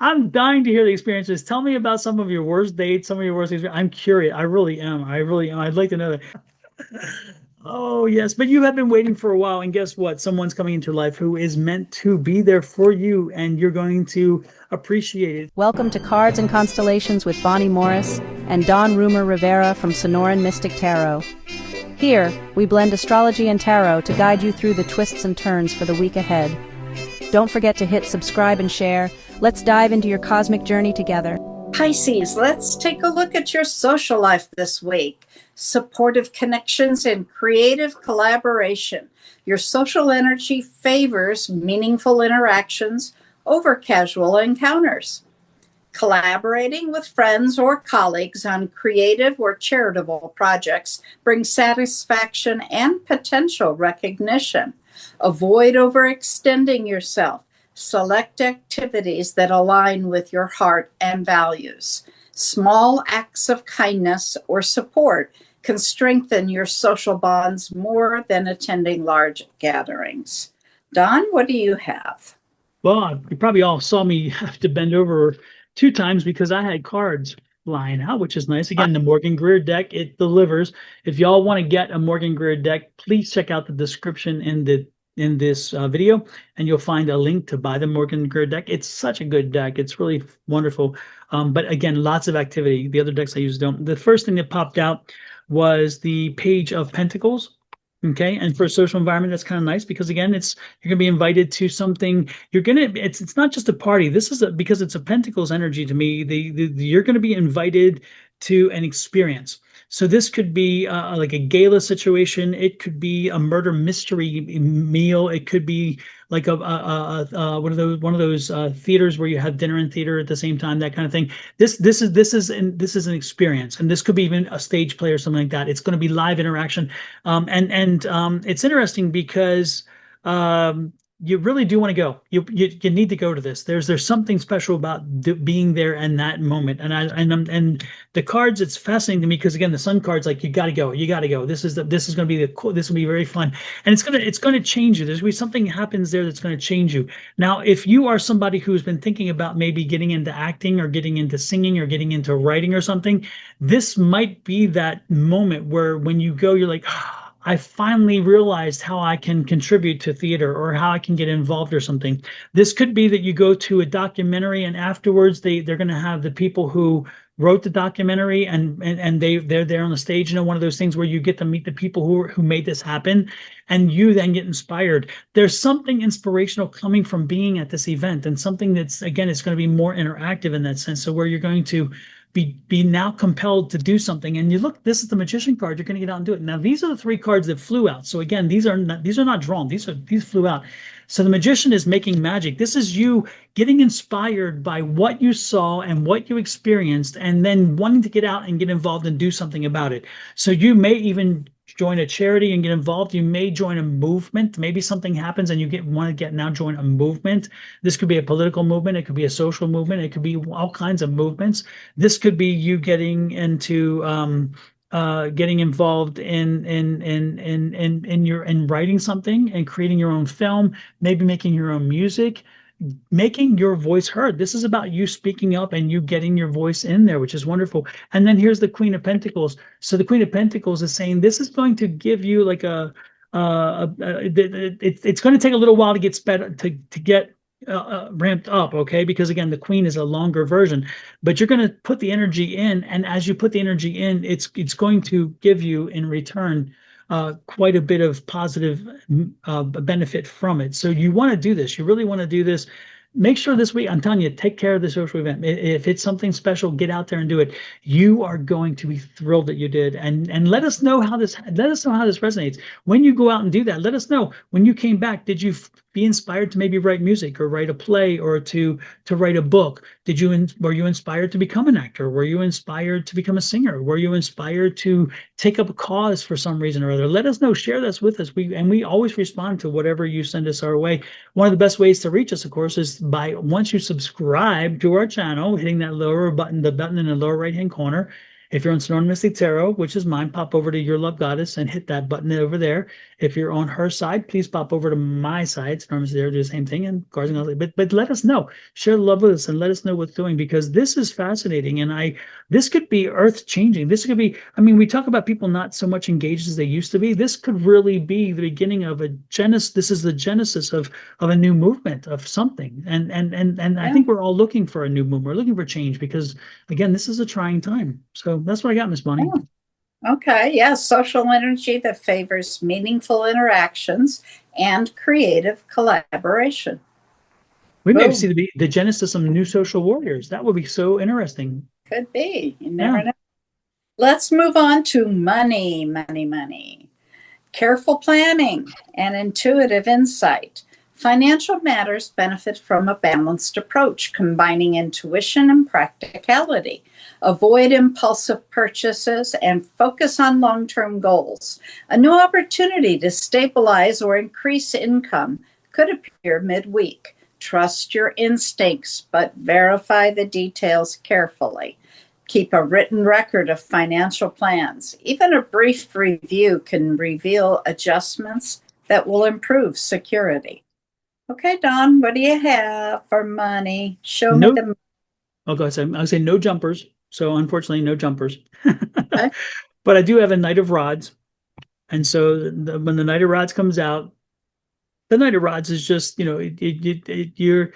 I'm dying to hear the experiences. Tell me about some of your worst dates, some of your worst experiences. I'm curious. I really am. I really am. I'd like to know that. Oh, yes. But you have been waiting for a while. And guess what? Someone's coming into your life who is meant to be there for you, and you're going to appreciate it. Welcome to Cards and Constellations with Bonnie Morris and Don Rumer-Rivera from Sonoran Mystic Tarot. Here, we blend astrology and tarot to guide you through the twists and turns for the week ahead. Don't forget to hit subscribe and share. Let's dive into your cosmic journey together. Pisces, let's take a look at your social life this week. Supportive connections and creative collaboration. Your social energy favors meaningful interactions over casual encounters. Collaborating with friends or colleagues on creative or charitable projects brings satisfaction and potential recognition. Avoid overextending yourself. Select activities that align with your heart and values. Small acts of kindness or support can strengthen your social bonds more than attending large gatherings. Don, what do you have? Well, you probably all saw me have to bend over 2 times because I had cards flying out, which is nice. Again, the Morgan Greer deck, it delivers. If y'all want to get a Morgan Greer deck, please check out the description in this video, and you'll find a link to buy the Morgan Greer deck. It's such a good deck. It's really wonderful. But again, lots of activity. The other decks I use don't. The first thing that popped out was the Page of Pentacles. Okay, and for a social environment, that's kind of nice because again, you're gonna be invited to something. It's not just a party. This is because it's a Pentacles energy to me. You're gonna be invited to an experience. So this could be like a gala situation. It could be a murder mystery meal. It could be like one of those theaters where you have dinner and theater at the same time, that kind of thing. This is an experience, and this could be even a stage play or something like that. It's going to be live interaction, and it's interesting because you really do want to go. You need to go to this. There's something special about being there in that moment. And the cards, it's fascinating to me because again, the Sun card's like you got to go. You got to go. This is going to be cool. This will be very fun, and it's going to change you. There's going to be something happens there that's going to change you. Now, if you are somebody who's been thinking about maybe getting into acting or getting into singing or getting into writing or something, this might be that moment where when you go, you're like, I finally realized how I can contribute to theater or how I can get involved or something. This could be that you go to a documentary and afterwards they're going to have the people who wrote the documentary and they're there on the stage. One of those things where you get to meet the people who made this happen, and you then get inspired. There's something inspirational coming from being at this event, and something that's, again, it's going to be more interactive in that sense. So where you're going to be now compelled to do something. And you look, this is the Magician card. You're going to get out and do it. Now, these are the 3 cards that flew out. So again, these are not drawn. These flew out. So the Magician is making magic. This is you getting inspired by what you saw and what you experienced, and then wanting to get out and get involved and do something about it. So you may even join a charity and get involved. You may join a movement. Maybe something happens and you want to now join a movement. This could be a political movement. It could be a social movement. It could be all kinds of movements. This could be you getting into getting involved in writing something and creating your own film, maybe making your own music, making your voice heard. This is about you speaking up and you getting your voice in there, which is wonderful. And then here's the Queen of Pentacles. So the Queen of Pentacles is saying this is going to give you like it's going to take a little while to get ramped up, okay? Because again, the Queen is a longer version, but you're going to put the energy in, and as you put the energy in, it's going to give you in return quite a bit of positive benefit from it. So you want to do this. You really want to do this. Make sure this week, I'm telling you, take care of the social event. If it's something special, get out there and do it. You are going to be thrilled that you did. And let us know how this resonates. When you go out and do that, let us know. When you came back, did you be inspired to maybe write music or write a play or to write a book? Were you inspired to become an actor? Were you inspired to become a singer? Were you inspired to take up a cause for some reason or other? Let us know. Share this with us. We always respond to whatever you send us our way. One of the best ways to reach us, of course, is once you subscribe to our channel, hitting that lower button, the button in the lower right hand corner, If you're on Sonoran Mystic Tarot, which is mine, pop over to Your Love Goddess and hit that button over there. If you're on her side, please pop over to my side. Sonoran Mystic Tarot, do the same thing, and Cards Constellations. But let us know. Share the love with us and let us know what's doing, because this is fascinating. And this could be earth changing. This could be, I mean, we talk about people not so much engaged as they used to be. This could really be the beginning of a genesis. This is the genesis of a new movement of something. And I Yeah. think we're all looking for a new movement. We're looking for change because, again, this is a trying time. So that's what I got, Miss Bonnie. Oh, okay. Yeah. Social energy that favors meaningful interactions and creative collaboration. We may see Boom. the genesis of new social warriors. That would be so interesting. Could be. You Yeah. never know. Let's move on to money, money, money. Careful planning and intuitive insight. Financial matters benefit from a balanced approach, combining intuition and practicality. Avoid impulsive purchases and focus on long-term goals. A new opportunity to stabilize or increase income could appear midweek. Trust your instincts, but verify the details carefully. Keep a written record of financial plans. Even a brief review can reveal adjustments that will improve security. Okay, Don, what do you have for money? Show me No, the. oh, go ahead. I would say no jumpers. So unfortunately, no jumpers. Okay. But I do have a Knight of Rods. And so when the Knight of Rods comes out, the Knight of Rods is just, you're,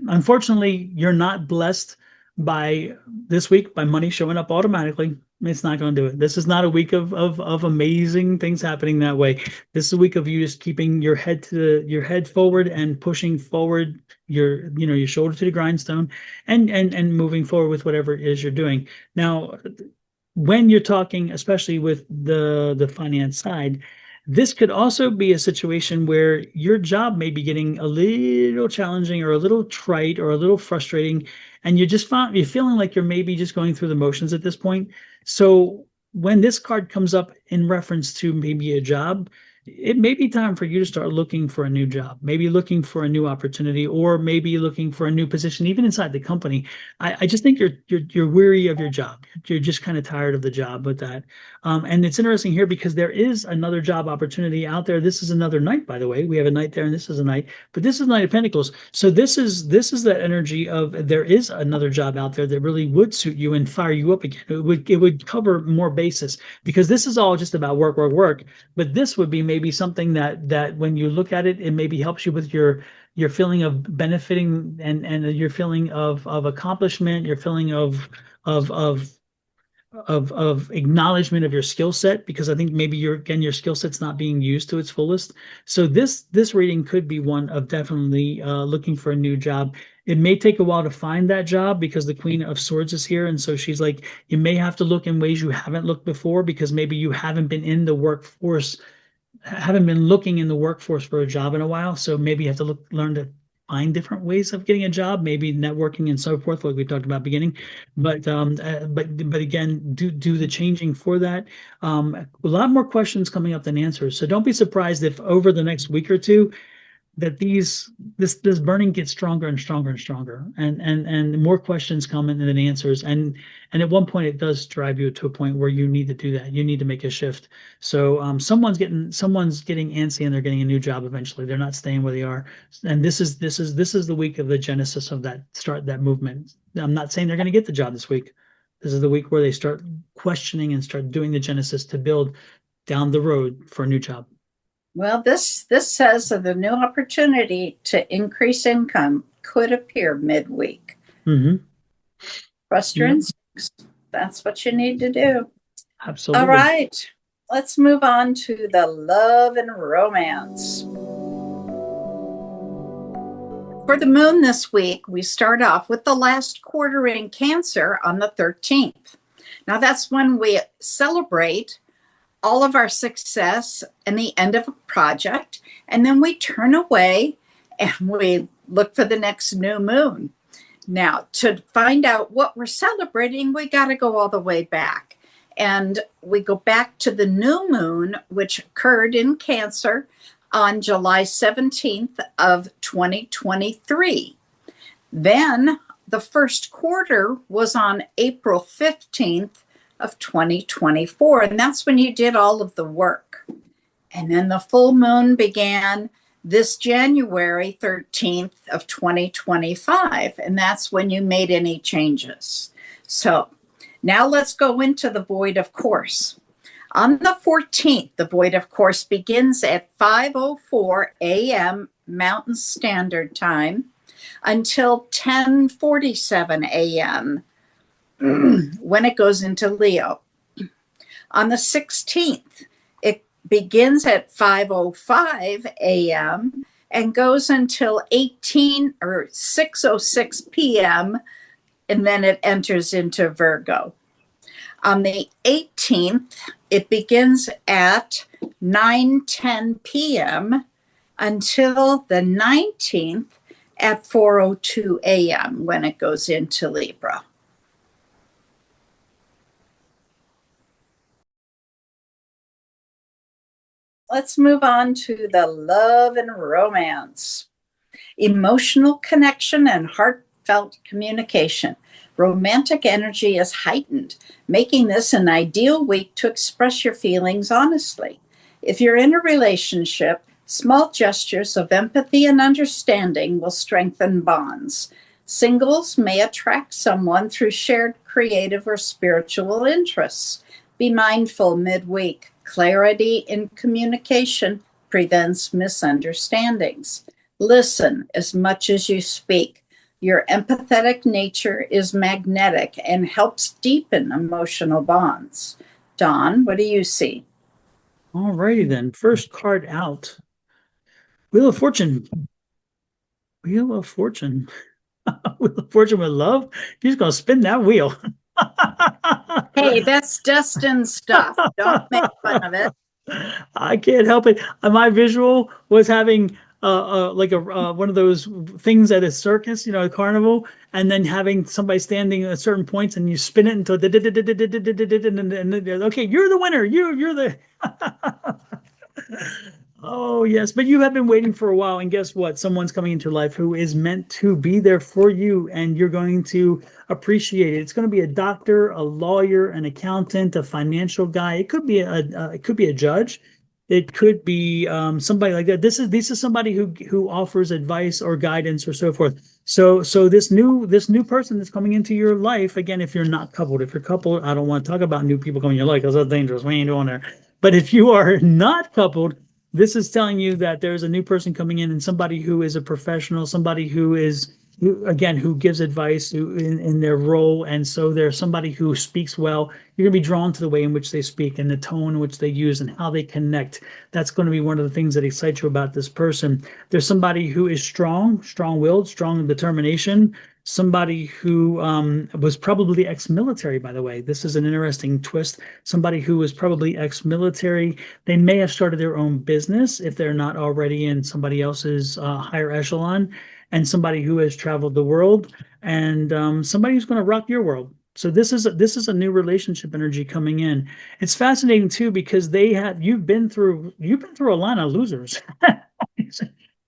unfortunately, you're not blessed by this week by money showing up automatically. It's not going to do it. This is not a week of amazing things happening that way. This is a week of you just keeping your head forward and pushing forward your shoulder to the grindstone and moving forward with whatever it is you're doing. Now, when you're talking, especially with the finance side, this could also be a situation where your job may be getting a little challenging or a little trite or a little frustrating, and you're feeling like you're maybe just going through the motions at this point. So when this card comes up in reference to maybe a job, it may be time for you to start looking for a new job, maybe looking for a new opportunity, or maybe looking for a new position, even inside the company. I just think you're weary of your job. You're just kind of tired of the job with that. And it's interesting here because there is another job opportunity out there. This is another Knight, by the way. We have a Knight there, and this is a Knight, but this is Knight of Pentacles. So this is that energy of there is another job out there that really would suit you and fire you up again. It would cover more bases, because this is all just about work, work, work. But this would be maybe something that when you look at it, it maybe helps you with your feeling of benefiting and your feeling of accomplishment, your feeling of of of acknowledgement of your skill set, because I think maybe your skill set's not being used to its fullest. So this reading could be one of definitely looking for a new job. It may take a while to find that job because the Queen of Swords is here, and so she's like, you may have to look in ways you haven't looked before, because maybe you haven't been in the workforce, haven't been looking in the workforce for a job in a while. So maybe you have to learn to find different ways of getting a job, maybe networking and so forth, like we talked about beginning. But again, do the changing for that. A lot more questions coming up than answers. So don't be surprised if over the next week or two that this burning gets stronger and stronger and stronger, and more questions come in than answers, and at one point it does drive you to a point where you need to do that. You need to make a shift. So someone's getting antsy, and they're getting a new job eventually. They're not staying where they are, and this is the week of the genesis of that movement. I'm not saying they're going to get the job this week. This is the week where they start questioning and start doing the genesis to build down the road for a new job. Well, this says that the new opportunity to increase income could appear midweek. Mm-hmm. Trust your Yep. instincts. That's what you need to do. Absolutely. All right. Let's move on to the love and romance. For the moon this week, we start off with the last quarter in Cancer on the 13th. Now, that's when we celebrate all of our success and the end of a project, and then we turn away and we look for the next new moon. Now, to find out what we're celebrating, we got to go all the way back. And we go back to the new moon, which occurred in Cancer on July 17th of 2023. Then the first quarter was on April 15th, of 2024. And that's when you did all of the work. And then the full moon began this January 13th of 2025. And that's when you made any changes. So now let's go into the void of course. On the 14th, the void of course begins at 5:04 a.m. Mountain Standard Time until 10:47 a.m. when it goes into Leo. On the 16th, it begins at 5:05 a.m. and goes until 6:06 p.m. and then it enters into Virgo. On the 18th, it begins at 9:10 p.m. until the 19th at 4:02 a.m. when it goes into Libra. Let's move on to the love and romance. Emotional connection and heartfelt communication. Romantic energy is heightened, making this an ideal week to express your feelings honestly. If you're in a relationship, small gestures of empathy and understanding will strengthen bonds. Singles may attract someone through shared creative or spiritual interests. Be mindful midweek. Clarity in communication prevents misunderstandings. Listen as much as you speak. Your empathetic nature is magnetic and helps deepen emotional bonds. Dawn, what do you see? All righty then. First card out. Wheel of Fortune. Wheel of Fortune. Wheel of Fortune with love. He's going to spin that wheel. Hey, that's destined stuff. Don't make fun of it. I can't help it. My visual was having like one of those things at a circus, you know, a carnival, and then having somebody standing at certain points, and you spin it until okay, you're the winner. You're the Oh, yes. But you have been waiting for a while. And guess what? Someone's coming into your life who is meant to be there for you, and you're going to appreciate it. It's going to be a doctor, a lawyer, an accountant, a financial guy. It could be a judge. It could be somebody like that. This is somebody who offers advice or guidance or so forth. So this new person that's coming into your life, again, if you're not coupled, if you're coupled, I don't want to talk about new people coming in your life because that's dangerous. We ain't doing there. But if you are not coupled, this is telling you that there's a new person coming in, and somebody who is a professional, somebody who gives advice in their role. And so there's somebody who speaks well. You're going to be drawn to the way in which they speak and the tone in which they use and how they connect. That's going to be one of the things that excites you about this person. There's somebody who is strong-willed, strong in determination, somebody who was probably ex-military, by the way. This is an interesting twist. Somebody who was probably ex-military. They may have started their own business if they're not already in somebody else's higher echelon, and somebody who has traveled the world, and somebody who's going to rock your world. So this is a new relationship energy coming in. It's fascinating too because you've been through a line of losers.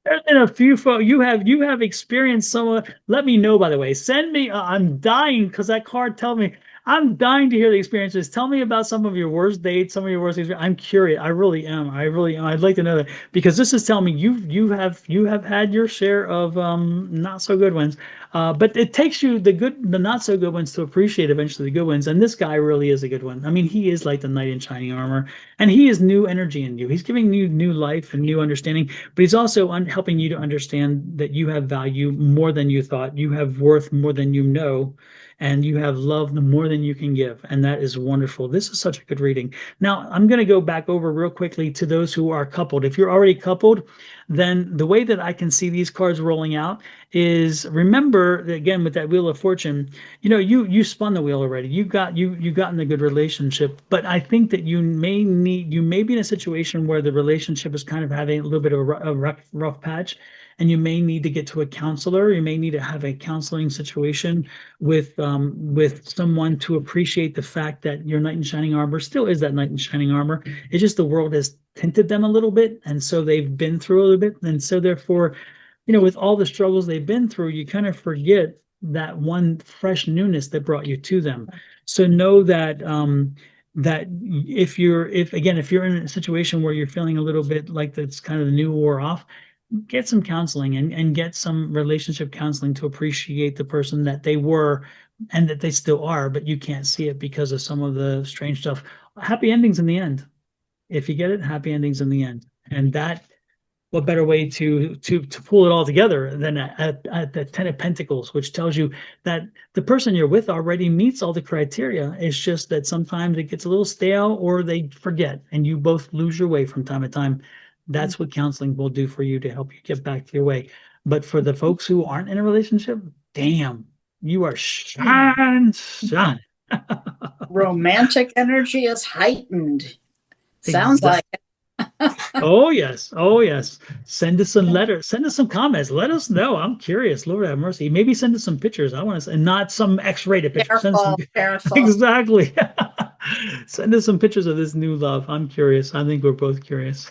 There's been a few folks you have experienced some. Let me know, by the way. Send me. I'm dying because that card tell me. I'm dying to hear the experiences. Tell me about some of your worst dates, some of your worst experiences. I'm curious. I really am. I really am. I'd like to know that because this is telling me you have had your share of not so good ones. But it takes you the not so good ones to appreciate eventually the good ones. And this guy really is a good one. I mean, he is like the knight in shining armor, and he is new energy in you. He's giving you new life and new understanding, but he's also helping you to understand that you have value more than you thought. You have worth more than you know, and you have love more than you can give. And that is wonderful. This is such a good reading. Now, I'm going to go back over real quickly to those who are coupled. If you're already coupled, then the way that I can see these cards rolling out is, remember, again, with that Wheel of Fortune, you spun the wheel already. You've gotten a good relationship, but I think that you may be in a situation where the relationship is kind of having a little bit of a rough patch, and you may need to get to a counselor. You may need to have a counseling situation with someone to appreciate the fact that your knight in shining armor still is that knight in shining armor. It's just the world has tinted them a little bit, and so they've been through a little bit, and so therefore, with all the struggles they've been through, you kind of forget that one fresh newness that brought you to them. So know that that if you're if you're in a situation where you're feeling a little bit like that's kind of the new war off, get some counseling and get some relationship counseling to appreciate the person that they were and that they still are, but you can't see it because of some of the strange stuff. Happy endings in the end. If you get it, happy endings in the end. And that, what better way to pull it all together than at the Ten of Pentacles, which tells you that the person you're with already meets all the criteria. It's just that sometimes it gets a little stale or they forget and you both lose your way from time to time. That's what counseling will do for you to help you get back to your way. But for the folks who aren't in a relationship, damn, you are shining. Romantic energy is heightened. Sounds like it. Oh yes, oh yes. Send us some letters. Send us some comments. Let us know. I'm curious. Lord have mercy. Maybe send us some pictures. I want to, and not some X-rated pictures. Send some, Careful. exactly. Send us some pictures of this new love. I'm curious. I think we're both curious.